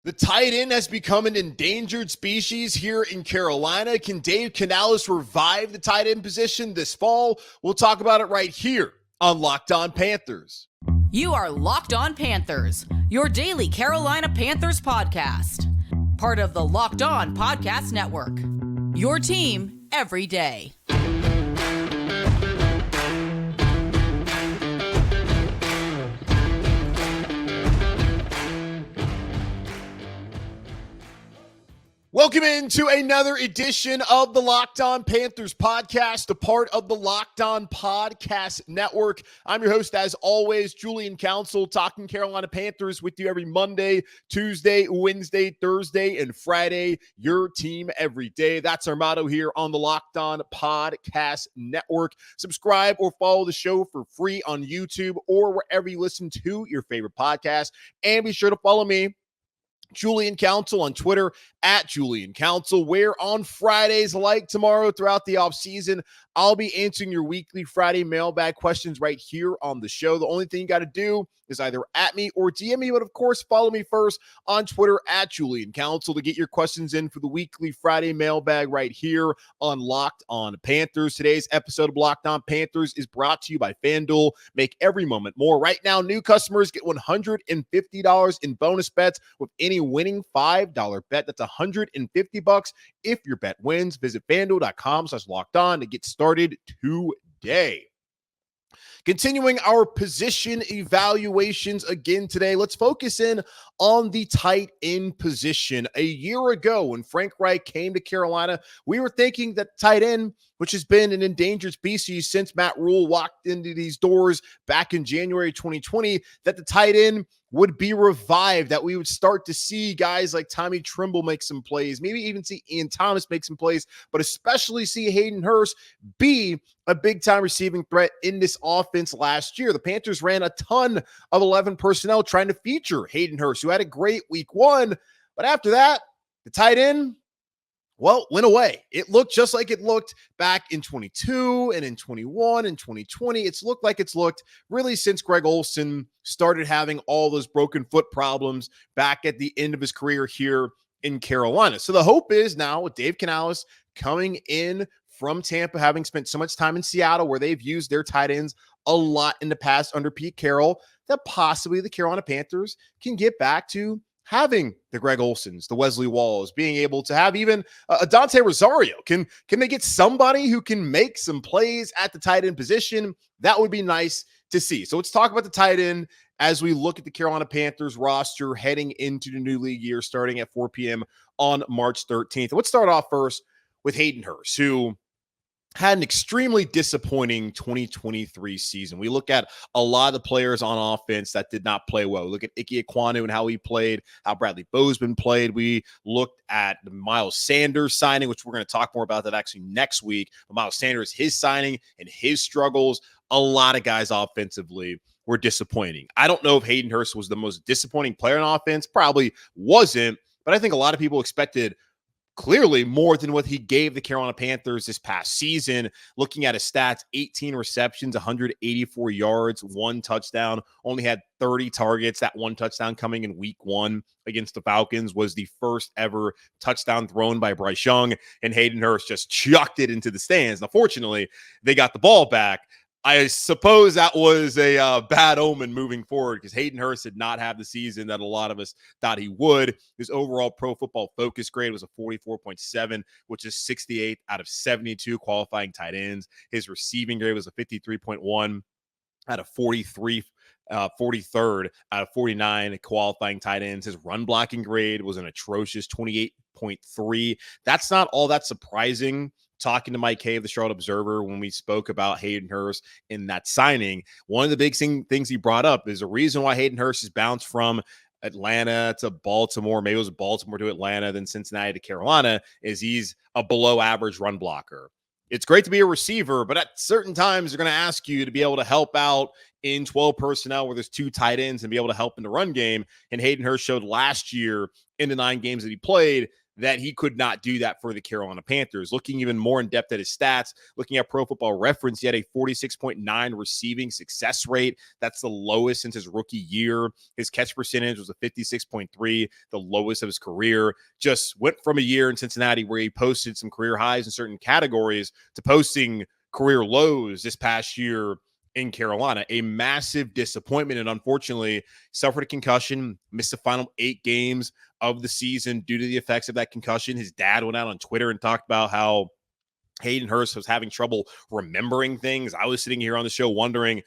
The tight end has become an endangered species here in Carolina. Can Dave Canales revive the tight end position this fall? We'll talk about it right here on Locked On Panthers. You are Locked On Panthers, your daily Carolina Panthers podcast. Part of the Locked On Podcast Network, your team every day. Welcome into another edition of the Locked On Panthers podcast, a part of the Locked On Podcast Network. I'm your host, as always, Julian Council, talking Carolina Panthers with you every Monday, Tuesday, Wednesday, Thursday, and Friday. Your team every day. That's our motto here on the Locked On Podcast Network. Subscribe or follow the show for free on YouTube or wherever you listen to your favorite podcast. And be sure to follow me, Julian Council, on Twitter at Julian Council, where on Fridays, like tomorrow throughout the offseason, I'll be answering your weekly Friday mailbag questions right here on the show. The only thing you got to do is either at me or DM me, but of course, follow me first on Twitter at Julian Council to get your questions in for the weekly Friday mailbag right here on Locked On Panthers. Today's episode of Locked On Panthers is brought to you by FanDuel. Make every moment more. Right now, new customers get $150 in bonus bets with any winning $5 bet. That's $150 if your bet wins. Visit FanDuel.com/lockedon to get started today. Continuing our position evaluations again today, let's focus in on the tight end position. A year ago, when Frank Reich came to Carolina, we were thinking that tight end, which has been an endangered species since Matt Rule walked into these doors back in January 2020, that the tight end would be revived, that we would start to see guys like Tommy Tremble make some plays, maybe even see Ian Thomas make some plays, but especially see Hayden Hurst be a big-time receiving threat in this offense last year. The Panthers ran a ton of 11 personnel trying to feature Hayden Hurst, who had a great week one, but after that, the tight end, well, went away. It looked just like it looked back in 22 and in 21 and 2020. It's looked like it's looked really since Greg Olsen started having all those broken foot problems back at the end of his career here in Carolina. So the hope is now with Dave Canales coming in from Tampa, having spent so much time in Seattle where they've used their tight ends a lot in the past under Pete Carroll, that possibly the Carolina Panthers can get back to having the Greg Olsens, the Wesley Walls, being able to have even a Dante Rosario. Can they get somebody who can make some plays at the tight end position? That would be nice to see. So let's talk about the tight end as we look at the Carolina Panthers roster heading into the new league year starting at 4 p.m. on March 13th. Let's start off first with Hayden Hurst, who had an extremely disappointing 2023 season. We look at a lot of the players on offense that did not play well. We look at Ike Ekwonu and how he played, how Bradley Bozeman played. We looked at the Miles Sanders signing, which we're going to talk more about that actually next week. But Miles Sanders, his signing and his struggles, a lot of guys offensively were disappointing. I don't know if Hayden Hurst was the most disappointing player on offense. Probably wasn't, but I think a lot of people expected clearly more than what he gave the Carolina Panthers this past season. Looking at his stats, 18 receptions, 184 yards, 1 touchdown, only had 30 targets. That 1 touchdown coming in week 1 against the Falcons was the first ever touchdown thrown by Bryce Young, and Hayden Hurst just chucked it into the stands. Now, fortunately, they got the ball back. I suppose that was a bad omen moving forward because Hayden Hurst did not have the season that a lot of us thought he would. His overall Pro Football Focus grade was a 44.7, which is 68 out of 72 qualifying tight ends. His receiving grade was a 53.1 out of 43rd out of 49 qualifying tight ends. His run blocking grade was an atrocious 28.3. That's not all that surprising. Talking to Mike Hay of the Charlotte Observer when we spoke about Hayden Hurst in that signing, one of the big things he brought up is a reason why Hayden Hurst has bounced from Atlanta to Baltimore, maybe it was Baltimore to Atlanta, then Cincinnati to Carolina, is he's a below average run blocker. It's great to be a receiver, but at certain times they're going to ask you to be able to help out in 12 personnel where there's 2 tight ends and be able to help in the run game. And Hayden Hurst showed last year in the 9 games that he played that he could not do that for the Carolina Panthers. Looking even more in depth at his stats, looking at Pro Football Reference, he had a 46.9 receiving success rate. That's the lowest since his rookie year. His catch percentage was a 56.3, the lowest of his career. Just went from a year in Cincinnati where he posted some career highs in certain categories to posting career lows this past year in Carolina. A massive disappointment, and unfortunately suffered a concussion, missed the final 8 games of the season due to the effects of that concussion. His dad went out on Twitter and talked about how Hayden Hurst was having trouble remembering things. I was sitting here on the show wondering,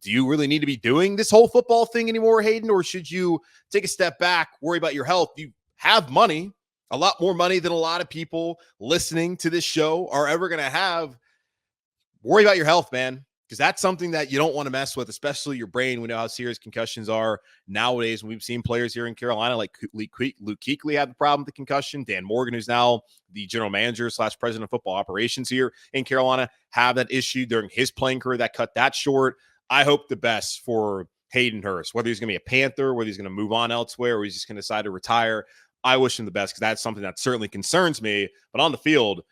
do you really need to be doing this whole football thing anymore, Hayden, or should you take a step back, worry about your health? You have money, a lot more money than a lot of people listening to this show are ever going to have. Worry about your health, man, because that's something that you don't want to mess with, especially your brain. We know how serious concussions are nowadays. We've seen players here in Carolina like Luke Kuechly had the problem with the concussion. Dan Morgan, who's now the general manager / president of football operations here in Carolina, have that issue during his playing career that cut that short. I hope the best for Hayden Hurst, whether he's going to be a Panther, whether he's going to move on elsewhere, or he's just going to decide to retire. I wish him the best because that's something that certainly concerns me. But on the field,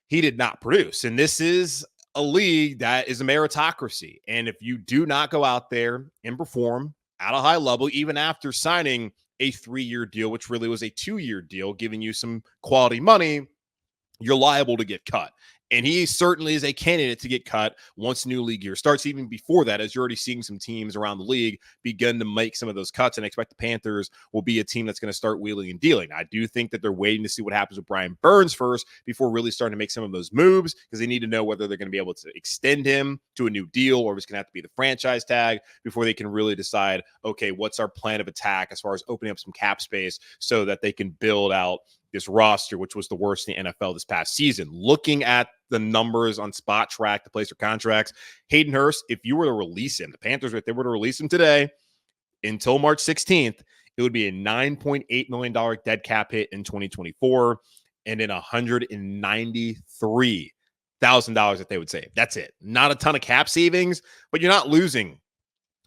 he did not produce. And this is a league that is a meritocracy. And if you do not go out there and perform at a high level, even after signing a 3-year deal, which really was a 2-year deal, giving you some quality money, you're liable to get cut. And he certainly is a candidate to get cut once new league year starts. Even before that, as you're already seeing some teams around the league begin to make some of those cuts, and I expect the Panthers will be a team that's going to start wheeling and dealing. I do think that they're waiting to see what happens with Brian Burns first before really starting to make some of those moves, because they need to know whether they're going to be able to extend him to a new deal or if it's going to have to be the franchise tag before they can really decide, okay, what's our plan of attack as far as opening up some cap space so that they can build out this roster, which was the worst in the NFL this past season. Looking at the numbers on Spot Track, the place for contracts, Hayden Hurst, if you were to release him, the Panthers, if they were to release him today until March 16th, it would be a $9.8 million dead cap hit in 2024 and then $193,000 that they would save. That's it. Not a ton of cap savings, but you're not losing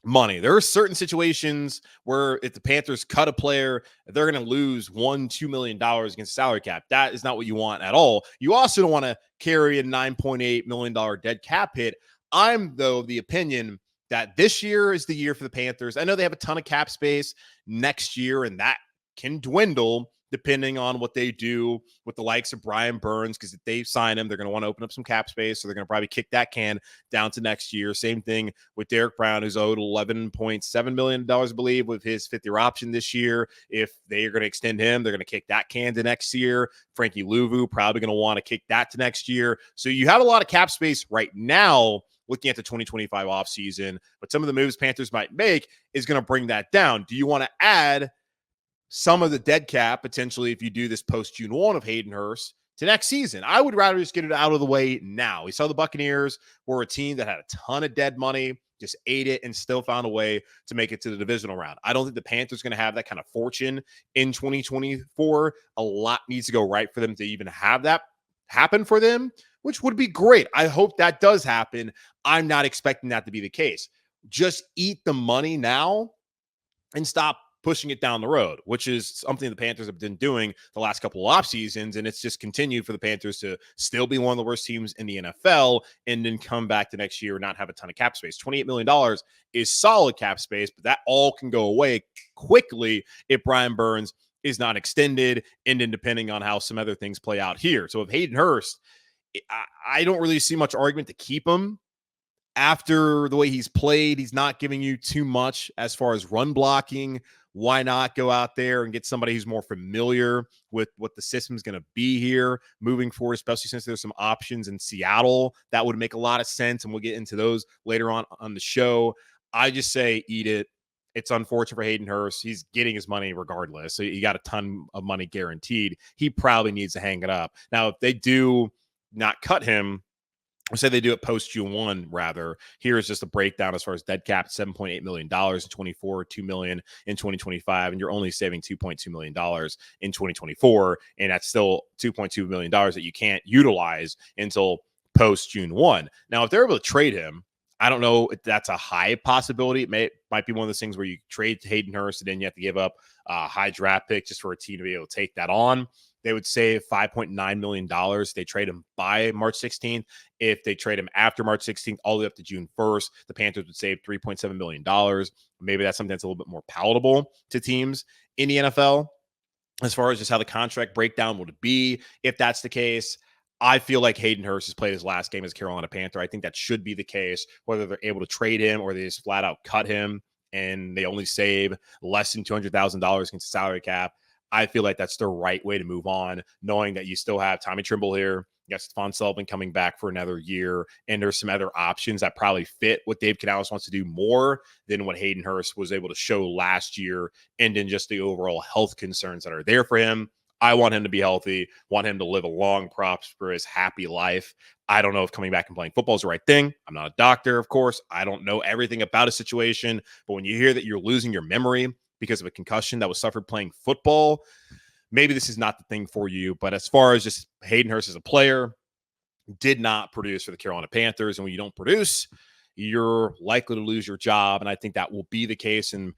money. There are certain situations where if the Panthers cut a player, they're going to lose $1-2 million against salary cap. That is not what you want at all. You also don't want to carry a $9.8 million dead cap hit. I'm, though, of the opinion that this year is the year for the Panthers. I know they have a ton of cap space next year, and that can dwindle depending on what they do with the likes of Brian Burns, because if they sign him, they're going to want to open up some cap space, so they're going to probably kick that can down to next year. Same thing with Derek Brown, who's owed $11.7 million, I believe, with his 5th-year option this year. If they are going to extend him, they're going to kick that can to next year. Frankie Louvu probably going to want to kick that to next year. So you have a lot of cap space right now looking at the 2025 offseason, but some of the moves Panthers might make is going to bring that down. Do you want to add some of the dead cap, potentially, if you do this post-June 1 of Hayden Hurst to next season? I would rather just get it out of the way now. We saw the Buccaneers were a team that had a ton of dead money, just ate it, and still found a way to make it to the divisional round. I don't think the Panthers are going to have that kind of fortune in 2024. A lot needs to go right for them to even have that happen for them, which would be great. I hope that does happen. I'm not expecting that to be the case. Just eat the money now and stop pushing it down the road, which is something the Panthers have been doing the last couple of off seasons. And it's just continued for the Panthers to still be one of the worst teams in the NFL and then come back to next year and not have a ton of cap space. $28 million is solid cap space, but that all can go away quickly if Brian Burns is not extended, and then depending on how some other things play out here. So if Hayden Hurst, I don't really see much argument to keep him. After the way he's played, he's not giving you too much as far as run blocking. Why not go out there and get somebody who's more familiar with what the system is going to be here moving forward, especially since there's some options in Seattle that would make a lot of sense, and we'll get into those later on the show. I just say eat it. It's unfortunate for Hayden Hurst. He's getting his money regardless. So he got a ton of money guaranteed. He probably needs to hang it up. Now, if they do not cut him, or say they do it post June 1, rather, here is just a breakdown as far as dead cap: $7.8 million in 24, $2 million in 2025, and you're only saving $2.2 million in 2024, and that's still $2.2 million that you can't utilize until post June 1. Now, if they're able to trade him, I don't know if that's a high possibility. It might be one of those things where you trade Hayden Hurst and then you have to give up a high draft pick just for a team to be able to take that on. they would save $5.9 million. They trade him by March 16th. If they trade him after March 16th, all the way up to June 1st, the Panthers would save $3.7 million. Maybe that's something that's a little bit more palatable to teams in the NFL as far as just how the contract breakdown would be. If that's the case, I feel like Hayden Hurst has played his last game as Carolina Panther. I think that should be the case, whether they're able to trade him or they just flat out cut him and they only save less than $200,000 against the salary cap. I feel like that's the right way to move on, knowing that you still have Tommy Tremble here. You got Stephon Sullivan coming back for another year, and there's some other options that probably fit what Dave Canales wants to do more than what Hayden Hurst was able to show last year, and in just the overall health concerns that are there for him. I want him to be healthy, want him to live a long, prosperous, happy life. I don't know if coming back and playing football is the right thing. I'm not a doctor, of course. I don't know everything about a situation, but when you hear that you're losing your memory because of a concussion that was suffered playing football, maybe this is not the thing for you. But as far as just Hayden Hurst as a player, did not produce for the Carolina Panthers. And when you don't produce, you're likely to lose your job. And I think that will be the case. And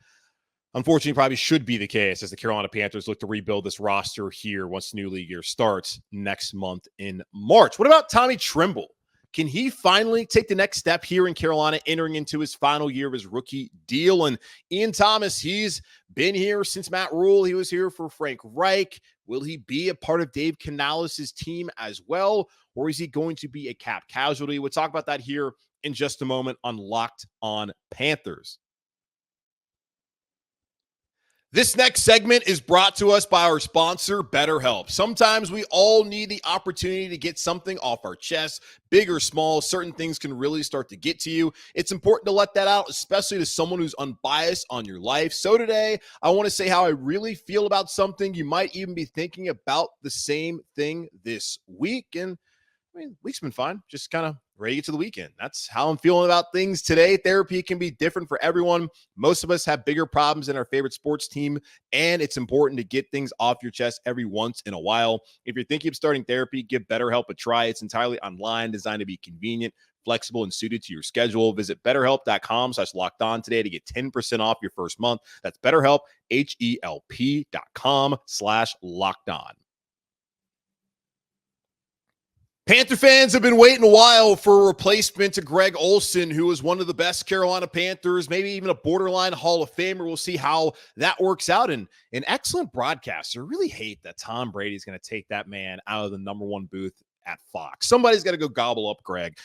unfortunately, probably should be the case as the Carolina Panthers look to rebuild this roster here once the new league year starts next month in March. What about Tommy Tremble? Can he finally take the next step here in Carolina, entering into his final year of his rookie deal? And Ian Thomas, he's been here since Matt Rule. He was here for Frank Reich. Will he be a part of Dave Canales' team as well? Or is he going to be a cap casualty? We'll talk about that here in just a moment on Locked On Panthers. This next segment is brought to us by our sponsor, BetterHelp. Sometimes we all need the opportunity to get something off our chest, big or small. Certain things can really start to get to you. It's important to let that out, especially to someone who's unbiased on your life. So today, I want to say how I really feel about something. You might even be thinking about the same thing this week. And I mean, week's been fine. Just kind of ready to get to the weekend. That's how I'm feeling about things today. Therapy can be different for everyone. Most of us have bigger problems than our favorite sports team, and it's important to get things off your chest every once in a while. If you're thinking of starting therapy, give BetterHelp a try. It's entirely online, designed to be convenient, flexible, and suited to your schedule. Visit BetterHelp.com/lockedon today to get 10% off your first month. That's BetterHelp, HELP.com/lockedon. Panther fans have been waiting a while for a replacement to Greg Olsen, who was one of the best Carolina Panthers, maybe even a borderline Hall of Famer. We'll see how that works out. And an excellent broadcaster. Really hate that Tom Brady's going to take that man out of the number one booth at Fox. Somebody's got to go gobble up Greg.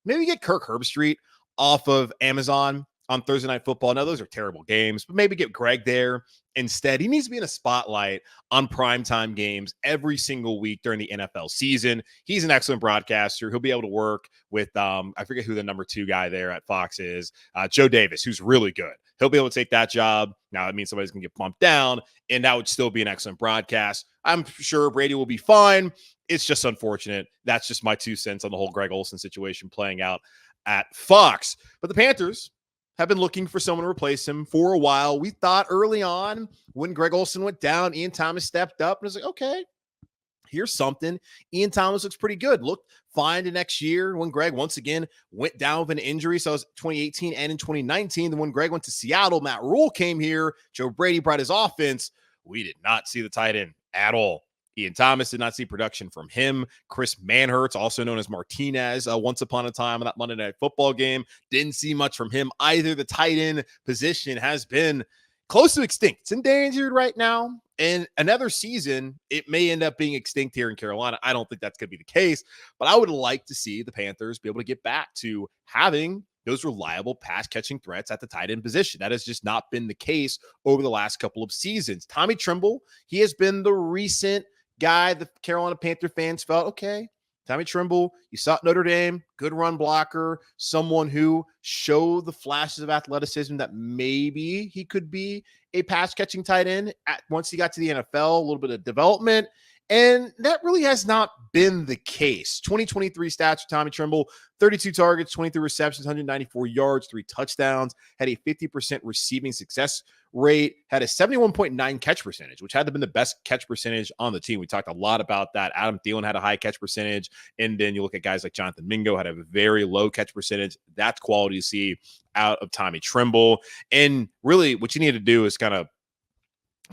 Maybe get Kirk Herbstreit off of Amazon on Thursday Night Football. Now, those are terrible games, but maybe get Greg there instead. He needs to be in a spotlight on primetime games every single week during the NFL season. He's an excellent broadcaster. He'll be able to work with, I forget who the number 2 guy there at Fox is, Joe Davis, who's really good. He'll be able to take that job. Now, it means somebody's going to get bumped down, and that would still be an excellent broadcast. I'm sure Brady will be fine. It's just unfortunate. That's just my 2 cents on the whole Greg Olsen situation playing out at Fox. But the Panthers have been looking for someone to replace him for a while. We thought early on when Greg Olsen went down, Ian Thomas stepped up and was like, okay, here's something. Ian Thomas looks pretty good. Looked fine the next year when Greg once again went down with an injury. So it was 2018 and in 2019. Then when Greg went to Seattle, Matt Rule came here. Joe Brady brought his offense. We did not see the tight end at all. Ian Thomas did not see production from him. Chris Manhertz, also known as Martinez, once upon a time in that Monday Night Football game, didn't see much from him either. The tight end position has been close to extinct. It's endangered right now. And another season, it may end up being extinct here in Carolina. I don't think that's going to be the case, but I would like to see the Panthers be able to get back to having those reliable pass-catching threats at the tight end position. That has just not been the case over the last couple of seasons. Tommy Tremble, he has been the recent guy the Carolina Panther fans felt, okay, Tommy Tremble, you saw at Notre Dame, good run blocker, someone who showed the flashes of athleticism that maybe he could be a pass-catching tight end once he got to the NFL, a little bit of development, and that really has not been the case. 2023 stats for Tommy Tremble, 32 targets, 23 receptions, 194 yards, 3 touchdowns, had a 50% receiving success rate, had a 71.9 catch percentage, which had to have been the best catch percentage on the team. We talked a lot about that. Adam Thielen had a high catch percentage, and then you look at guys like Jonathan Mingo had a very low catch percentage. That's quality to see out of Tommy Tremble. And really what you need to do is kind of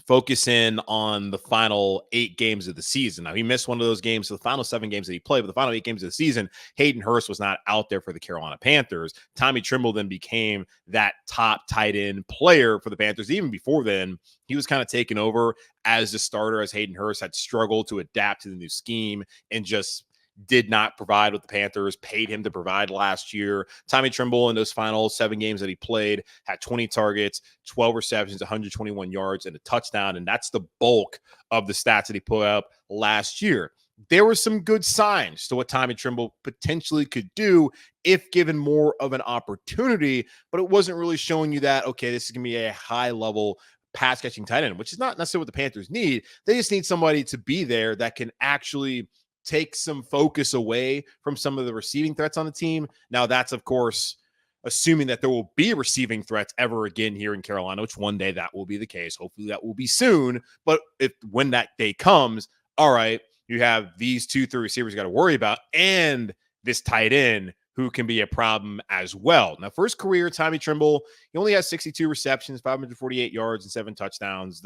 focus in on the final 8 games of the season. Now, he missed one of those games, so the final 7 games that he played, but the final 8 games of the season, Hayden Hurst was not out there for the Carolina Panthers. Tommy Tremble then became that top tight end player for the Panthers. Even before then, he was kind of taken over as the starter, as Hayden Hurst had struggled to adapt to the new scheme and just did not provide what the Panthers paid him to provide last year. Tommy Tremble in those final 7 games that he played had 20 targets, 12 receptions, 121 yards, and a touchdown. And that's the bulk of the stats that he put up last year. There were some good signs to what Tommy Tremble potentially could do if given more of an opportunity, but it wasn't really showing you that, okay, this is going to be a high-level pass catching tight end, which is not necessarily what the Panthers need. They just need somebody to be there that can actually take some focus away from some of the receiving threats on the team. Now, that's, of course, assuming that there will be receiving threats ever again here in Carolina, which one day that will be the case. Hopefully that will be soon. But when that day comes, all right, you have these 2-3 receivers you got to worry about and this tight end who can be a problem as well. Now, for his career, Tommy Tremble, he only has 62 receptions, 548 yards, and 7 touchdowns.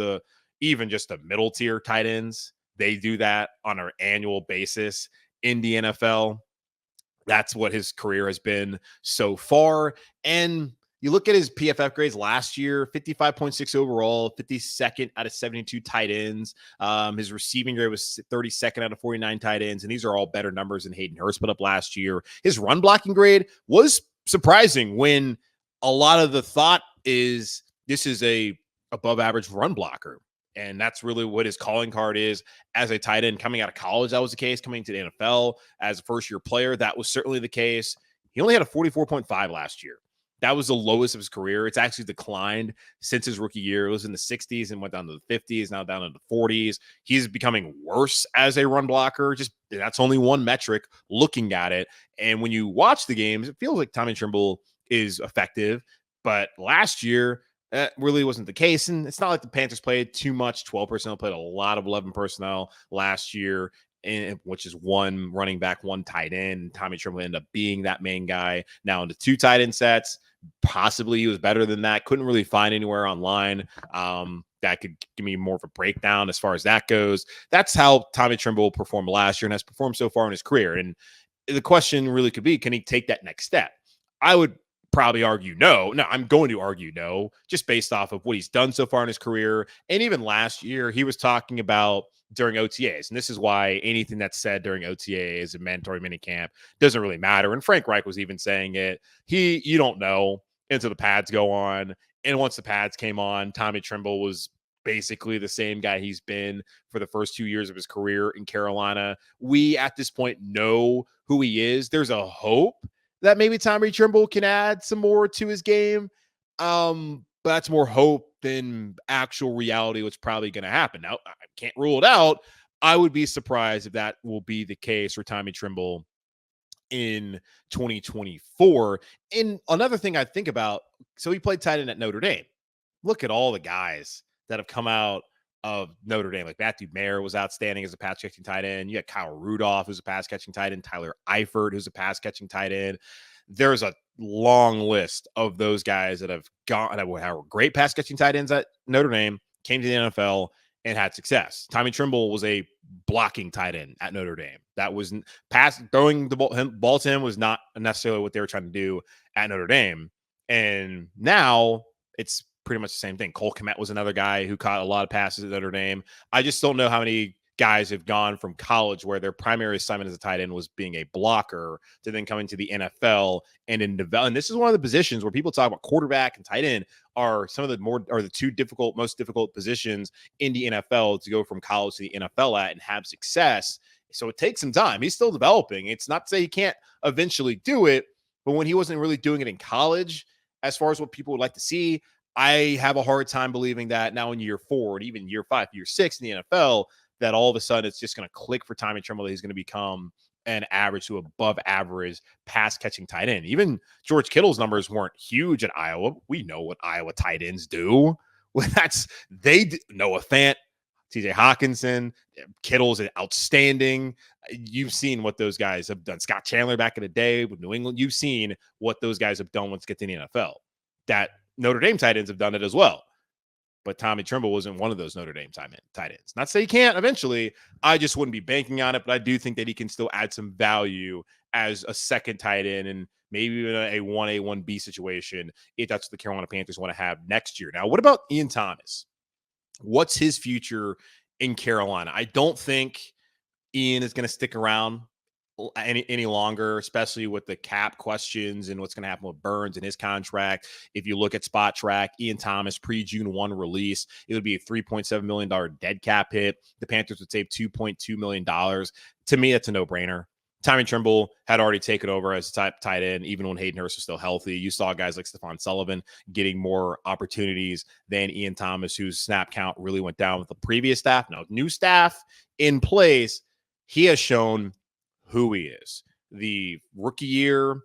Even just the middle tier tight ends, they do that on an annual basis in the NFL. That's what his career has been so far. And you look at his PFF grades last year, 55.6 overall, 52nd out of 72 tight ends. His receiving grade was 32nd out of 49 tight ends. And these are all better numbers than Hayden Hurst put up last year. His run blocking grade was surprising when a lot of the thought is this is a above average run blocker. And that's really what his calling card is as a tight end. Coming out of college, that was the case. Coming to the NFL as a first-year player, that was certainly the case. He only had a 44.5 last year. That was the lowest of his career. It's actually declined since his rookie year. It was in the 60s and went down to the 50s, now down to the 40s. He's becoming worse as a run blocker. Just that's only one metric looking at it. And when you watch the games, it feels like Tommy Tremble is effective. But last year, that really wasn't the case. And it's not like the Panthers played too much. 12 personnel played a lot of 11 personnel last year, which is 1 running back, 1 tight end. Tommy Tremble ended up being that main guy. Now into 2 tight end sets. Possibly he was better than that. Couldn't really find anywhere online that could give me more of a breakdown as far as that goes. That's how Tommy Tremble performed last year and has performed so far in his career. And the question really could be, can he take that next step? I would probably argue no. No, I'm going to argue no, just based off of what he's done so far in his career. And even last year, he was talking about during OTAs. And this is why anything that's said during OTAs and mandatory minicamp doesn't really matter. And Frank Reich was even saying it. You don't know until the pads go on. And once the pads came on, Tommy Tremble was basically the same guy he's been for the first 2 years of his career in Carolina. We, at this point, know who he is. There's a hope that maybe Tommy Tremble can add some more to his game. But that's more hope than actual reality, what's probably going to happen. Now, I can't rule it out. I would be surprised if that will be the case for Tommy Tremble in 2024. And another thing I think about, so he played tight end at Notre Dame. Look at all the guys that have come out of Notre Dame. Like Matthew Mayer was outstanding as a pass catching tight end. You had Kyle Rudolph, who's a pass catching tight end. Tyler Eifert, who's a pass catching tight end. There's a long list of those guys that have gone, that were great pass catching tight ends at Notre Dame, came to the NFL and had success. Tommy Tremble was a blocking tight end at Notre Dame. That was throwing the ball to him was not necessarily what they were trying to do at Notre Dame. And now it's pretty much the same thing. Cole Kmet was another guy who caught a lot of passes at Notre Dame. I just don't know how many guys have gone from college where their primary assignment as a tight end was being a blocker to then coming to the NFL and in develop. And this is one of the positions where people talk about quarterback and tight end are some of the 2 most difficult positions in the NFL to go from college to the NFL at and have success. So it takes some time. He's still developing. It's not to say he can't eventually do it, but when he wasn't really doing it in college, as far as what people would like to see, I have a hard time believing that now in year 4 and even year 5, year 6 in the NFL, that all of a sudden it's just going to click for Tommy Tremble that he's going to become an average to above average pass catching tight end. Even George Kittle's numbers weren't huge at Iowa. We know what Iowa tight ends do. Well, Noah Fant, TJ Hawkinson, Kittle's outstanding. You've seen what those guys have done. Scott Chandler back in the day with New England. You've seen what those guys have done once they get to the NFL. That Notre Dame tight ends have done it as well. but Tommy Tremble wasn't one of those Notre Dame tight ends. Not to say he can't eventually. I just wouldn't be banking on it, but I do think that he can still add some value as a second tight end and maybe even a 1A, 1B situation if that's what the Carolina Panthers want to have next year. Now, what about Ian Thomas? What's his future in Carolina? I don't think Ian is going to stick around any longer, especially with the cap questions and what's going to happen with Burns and his contract. If you look at Spot Track, Ian Thomas pre-June 1 release, it would be a $3.7 million dead cap hit. The Panthers would save $2.2 million. To me, that's a no-brainer. Tommy Tremble had already taken over as a tight end, even when Hayden Hurst was still healthy. You saw guys like Stephon Sullivan getting more opportunities than Ian Thomas, whose snap count really went down with the previous staff. Now, new staff in place, he has shown who he is. The rookie year,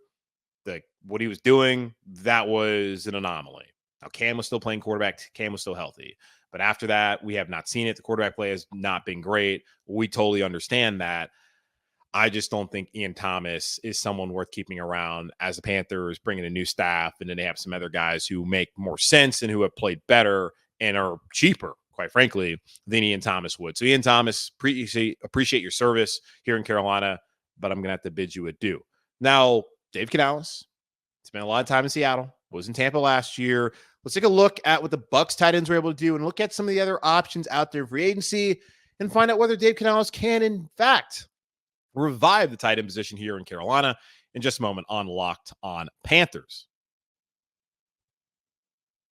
what he was doing, that was an anomaly. Now, Cam was still playing quarterback. Cam was still healthy. But after that, we have not seen it. The quarterback play has not been great. We totally understand that. I just don't think Ian Thomas is someone worth keeping around as the Panthers bring in a new staff, and then they have some other guys who make more sense and who have played better and are cheaper, quite frankly, than Ian Thomas would. So Ian Thomas, appreciate your service here in Carolina, but I'm going to have to bid you adieu. Now, Dave Canales spent a lot of time in Seattle, was in Tampa last year. Let's take a look at what the Bucs tight ends were able to do and look at some of the other options out there for free agency and find out whether Dave Canales can, in fact, revive the tight end position here in Carolina in just a moment on Locked On Panthers.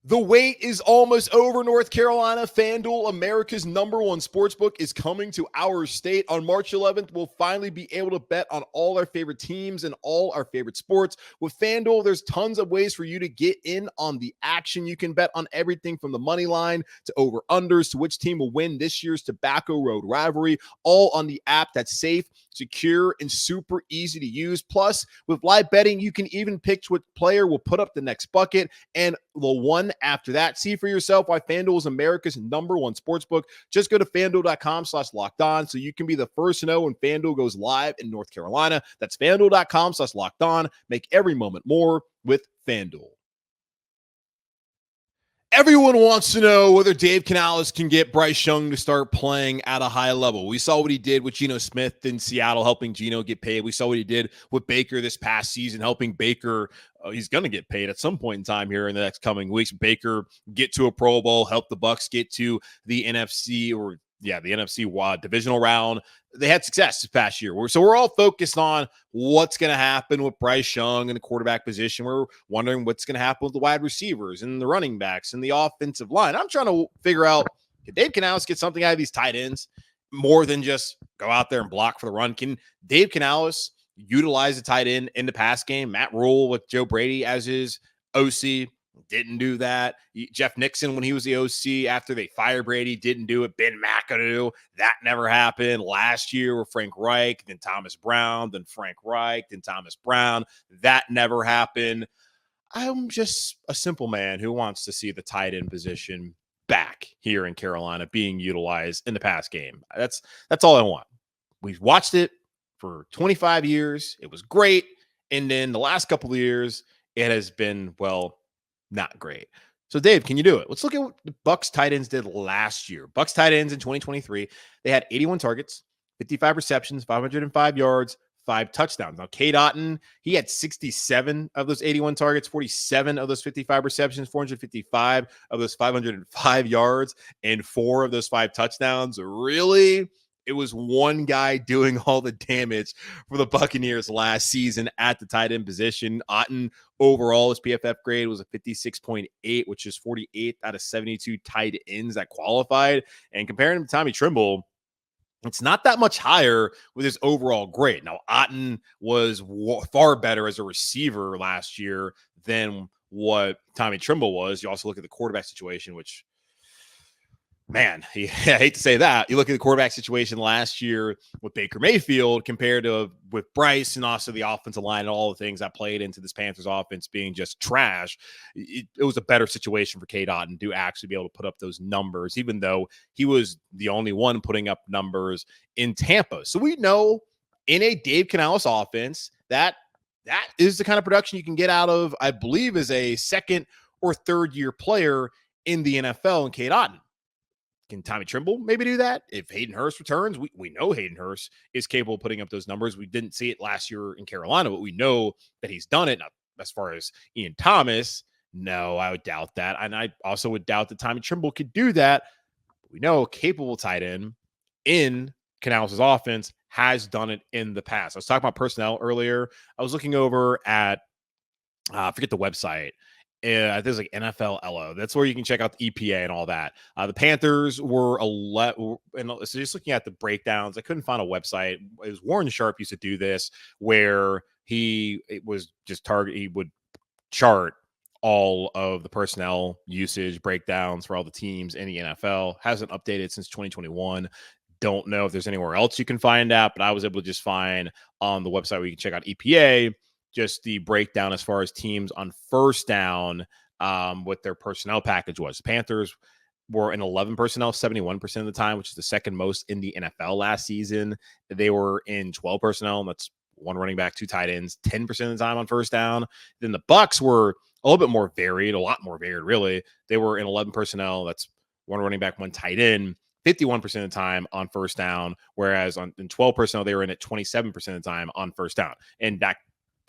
The wait is almost over. North Carolina, FanDuel, America's #1 sportsbook, is coming to our state. On March 11th, we'll finally be able to bet on all our favorite teams and all our favorite sports. With FanDuel, there's tons of ways for you to get in on the action. You can bet on everything from the money line to over-unders to which team will win this year's Tobacco Road rivalry, all on the app that's safe, secure, and super easy to use. Plus, with live betting, you can even pick what player will put up the next bucket and the one after that. See for yourself why FanDuel is America's #1 sportsbook. Just go to FanDuel.com/lockedon so you can be the first to know when FanDuel goes live in North Carolina. That's FanDuel.com/lockedon. Make every moment more with FanDuel. Everyone wants to know whether Dave Canales can get Bryce Young to start playing at a high level. We saw what he did with Geno Smith in Seattle, helping Geno get paid. We saw what he did with Baker this past season, helping Baker. He's going to get paid at some point in time here in the next coming weeks. Baker get to a Pro Bowl, help the Bucs get to the NFC divisional round. They had success this past year. So we're all focused on what's going to happen with Bryce Young in the quarterback position. We're wondering what's going to happen with the wide receivers and the running backs and the offensive line. I'm trying to figure out, can Dave Canales get something out of these tight ends more than just go out there and block for the run? Can Dave Canales utilize the tight end in the pass game? Matt Rule with Joe Brady as his OC didn't do that. Jeff Nixon, when he was the OC after they fired Brady, didn't do it. Ben McAdoo, that never happened. Last year with Frank Reich, then Thomas Brown, then Frank Reich, then Thomas Brown, that never happened. I'm just a simple man who wants to see the tight end position back here in Carolina being utilized in the pass game. That's all I want. We've watched it for 25 years. It was great. And then the last couple of years, it has been, not great. So, Dave, can you do it? Let's look at what the Bucs tight ends did last year. Bucs tight ends in 2023, they had 81 targets, 55 receptions, 505 yards, 5 touchdowns. Now, Cade Otton, he had 67 of those 81 targets, 47 of those 55 receptions, 455 of those 505 yards, and 4 of those 5 touchdowns. Really? It was one guy doing all the damage for the Buccaneers last season at the tight end position. Otton, overall, his PFF grade was a 56.8, which is 48 out of 72 tight ends that qualified. And comparing him to Tommy Tremble, it's not that much higher with his overall grade. Now, Otton was far better as a receiver last year than what Tommy Tremble was. You also look at the quarterback situation, which, man, I hate to say that. You look at the quarterback situation last year with Baker Mayfield compared to with Bryce, and also the offensive line and all the things that played into this Panthers offense being just trash. It was a better situation for Cade Otton to actually be able to put up those numbers, even though he was the only one putting up numbers in Tampa. So we know in a Dave Canales offense that is the kind of production you can get out of, I believe, as a second or third year player in the NFL and Cade Otton. Can Tommy Tremble maybe do that? If Hayden Hurst returns, we know Hayden Hurst is capable of putting up those numbers. We didn't see it last year in Carolina, but we know that he's done it. Now, as far as Ian Thomas, no, I would doubt that. And I also would doubt that Tommy Tremble could do that. But we know a capable tight end in Canales' offense has done it in the past. I was talking about personnel earlier. I was looking over at, I forget the website. There's like NFL LO. That's where you can check out the EPA and all that. The Panthers were and so just looking at the breakdowns, I couldn't find a website. It was Warren Sharp used to do this, where he would chart all of the personnel usage breakdowns for all the teams in the NFL. Hasn't updated since 2021. Don't know if there's anywhere else you can find that, but I was able to just find on the website where you can check out EPA just the breakdown as far as teams on first down, what their personnel package was. The Panthers were in 11 personnel 71% of the time, which is the second most in the NFL last season. They were in 12 personnel, and that's one running back, 2 tight ends, 10% of the time on first down. Then the Bucs were a little bit more varied, a lot more varied, really. They were in 11 personnel. That's one running back, 1 tight end, 51% of the time on first down, whereas in 12 personnel, they were in at 27% of the time on first down. And that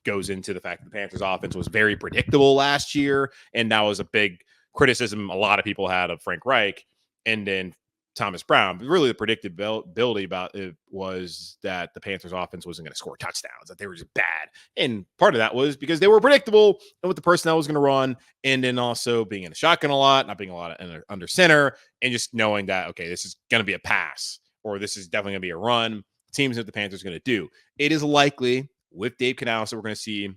goes into the fact that the Panthers offense was very predictable last year. And that was a big criticism a lot of people had of Frank Reich and then Thomas Brown. But really the predictability about it was that the Panthers offense wasn't going to score touchdowns, that they were just bad. And part of that was because they were predictable and what the personnel was going to run. And then also being in a shotgun a lot, not being a lot under center, and just knowing that, okay, this is going to be a pass or this is definitely going to be a run. Teams that the Panthers are going to do. It is likely with Dave Canales that we're going to see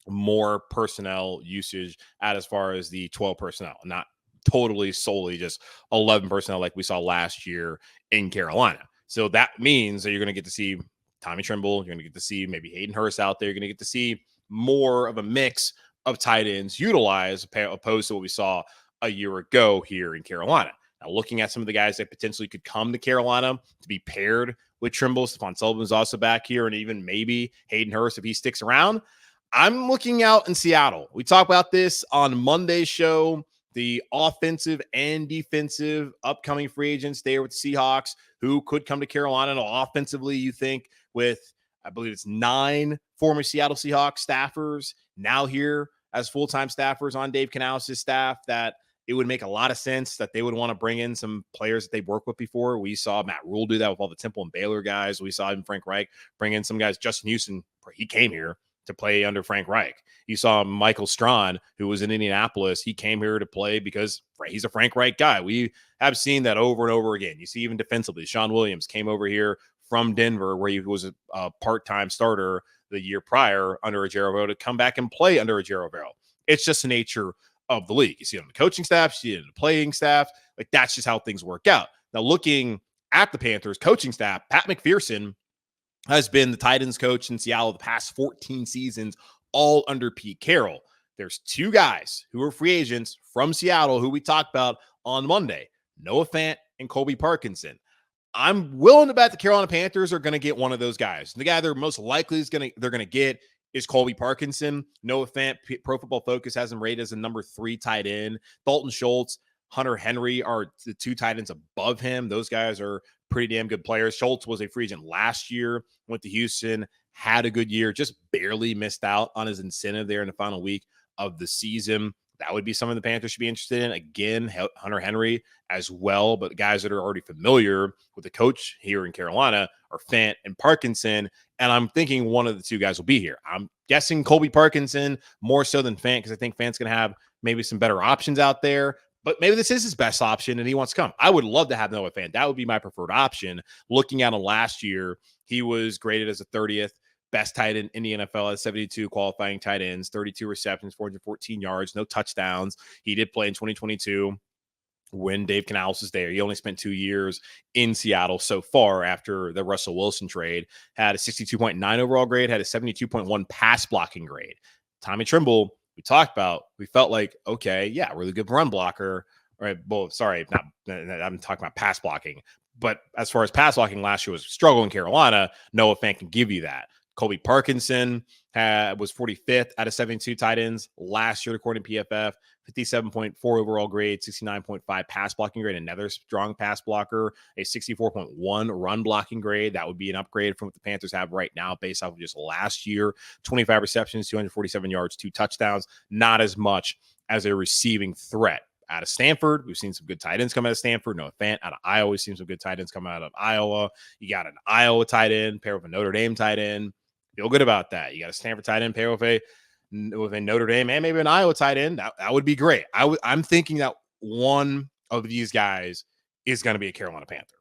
more personnel usage as far as the 12 personnel, not totally solely just 11 personnel like we saw last year in Carolina. So that means that you're going to get to see Tommy Tremble. You're going to get to see maybe Hayden Hurst out there. You're going to get to see more of a mix of tight ends utilized opposed to what we saw a year ago here in Carolina. Now, looking at some of the guys that potentially could come to Carolina to be paired with Tremble, Stephon Sullivan's also back here, and even maybe Hayden Hurst if he sticks around. I'm looking out in Seattle. We talked about this on Monday's show, the offensive and defensive upcoming free agents there with the Seahawks who could come to Carolina. And offensively, you think with, I believe it's 9 former Seattle Seahawks staffers now here as full-time staffers on Dave Canales' staff, that it would make a lot of sense that they would want to bring in some players that they've worked with before. We saw Matt Rule do that with all the Temple and Baylor guys. We saw even Frank Reich bring in some guys. Justin Houston, he came here to play under Frank Reich. You saw Michael Strawn, who was in Indianapolis. He came here to play because he's a Frank Reich guy. We have seen that over and over again. You see even defensively, Sean Williams came over here from Denver, where he was a part-time starter the year prior under Ejiro to come back and play under Ejiro. It's just the nature of the league. You see it on the coaching staff, you see it in the playing staff. Like, that's just how things work out. Now, looking at the Panthers coaching staff, Pat McPherson has been the tight ends coach in Seattle the past 14 seasons, all under Pete Carroll. There's 2 guys who are free agents from Seattle who we talked about on Monday, Noah Fant and Colby Parkinson. I'm willing to bet the Carolina Panthers are going to get one of those guys. The guy they're most likely they're going to get is Colby Parkinson. Noah Fant, Pro Football Focus has him rated as a number 3 tight end. Dalton Schultz, Hunter Henry are the 2 tight ends above him. Those guys are pretty damn good players. Schultz was a free agent last year, went to Houston, had a good year, just barely missed out on his incentive there in the final week of the season. That would be something the Panthers should be interested in. Again, Hunter Henry as well, but guys that are already familiar with the coach here in Carolina are Fant and Parkinson, and I'm thinking one of the 2 guys will be here. I'm guessing Colby Parkinson more so than Fant because I think Fant's going to have maybe some better options out there, but maybe this is his best option and he wants to come. I would love to have Noah Fant. That would be my preferred option. Looking at him last year, he was graded as a 30th best tight end in the NFL at 72 qualifying tight ends, 32 receptions, 414 yards, no touchdowns. He did play in 2022 when Dave Canales was there. He only spent 2 years in Seattle so far after the Russell Wilson trade. Had a 62.9 overall grade, had a 72.1 pass blocking grade. Tommy Tremble, we talked about, we felt like, okay, yeah, really good run blocker. Right? Well, sorry, I'm talking about pass blocking. But as far as pass blocking last year was a struggle in Carolina, Noah Fant can give you that. Colby Parkinson was 45th out of 72 tight ends last year, according to PFF. 57.4 overall grade, 69.5 pass blocking grade, another strong pass blocker, a 64.1 run blocking grade. That would be an upgrade from what the Panthers have right now based off of just last year. 25 receptions, 247 yards, 2 touchdowns. Not as much as a receiving threat. Out of Stanford, we've seen some good tight ends come out of Stanford. Noah Fant out of Iowa, we've seen some good tight ends come out of Iowa. You got an Iowa tight end paired with a Notre Dame tight end. Feel good about that. You got a Stanford tight end paired with a Notre Dame and maybe an Iowa tight end. That would be great. I'm thinking that one of these guys is going to be a Carolina Panther.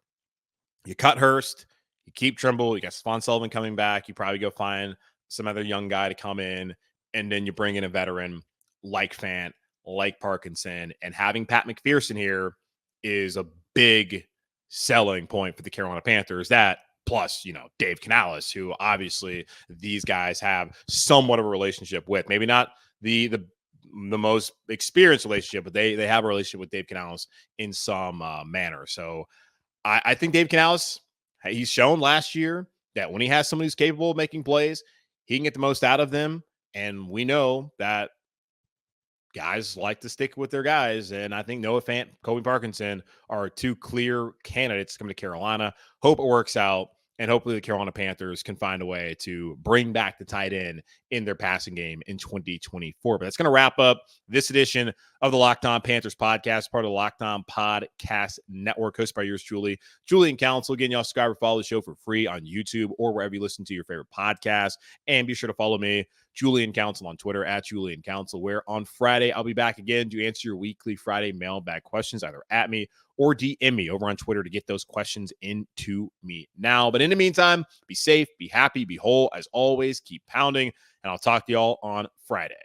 You cut Hurst, you keep Tremble, you got Stephon Sullivan coming back. You probably go find some other young guy to come in, and then you bring in a veteran like Fant, like Parkinson, and having Pat McPherson here is a big selling point for the Carolina Panthers. That plus, Dave Canales, who obviously these guys have somewhat of a relationship with. Maybe not the most experienced relationship, but they have a relationship with Dave Canales in some manner. So I think Dave Canales, he's shown last year that when he has somebody who's capable of making plays, he can get the most out of them. And we know that guys like to stick with their guys, and I think Noah Fant, Colby Parkinson are two clear candidates to come to Carolina. Hope it works out, and hopefully the Carolina Panthers can find a way to bring back the tight end in their passing game in 2024. But that's going to wrap up this edition of the Locked On Panthers podcast, part of the Locked On Podcast Network, hosted by yours truly, Julian Council. Again, y'all subscribe or follow the show for free on YouTube or wherever you listen to your favorite podcast. And be sure to follow me, Julian Council, on Twitter at Julian Council, where on Friday I'll be back again to answer your weekly Friday mailbag questions, either at me or DM me over on Twitter to get those questions into me now. But in the meantime, be safe, be happy, be whole. As always, keep pounding, and I'll talk to y'all on Friday.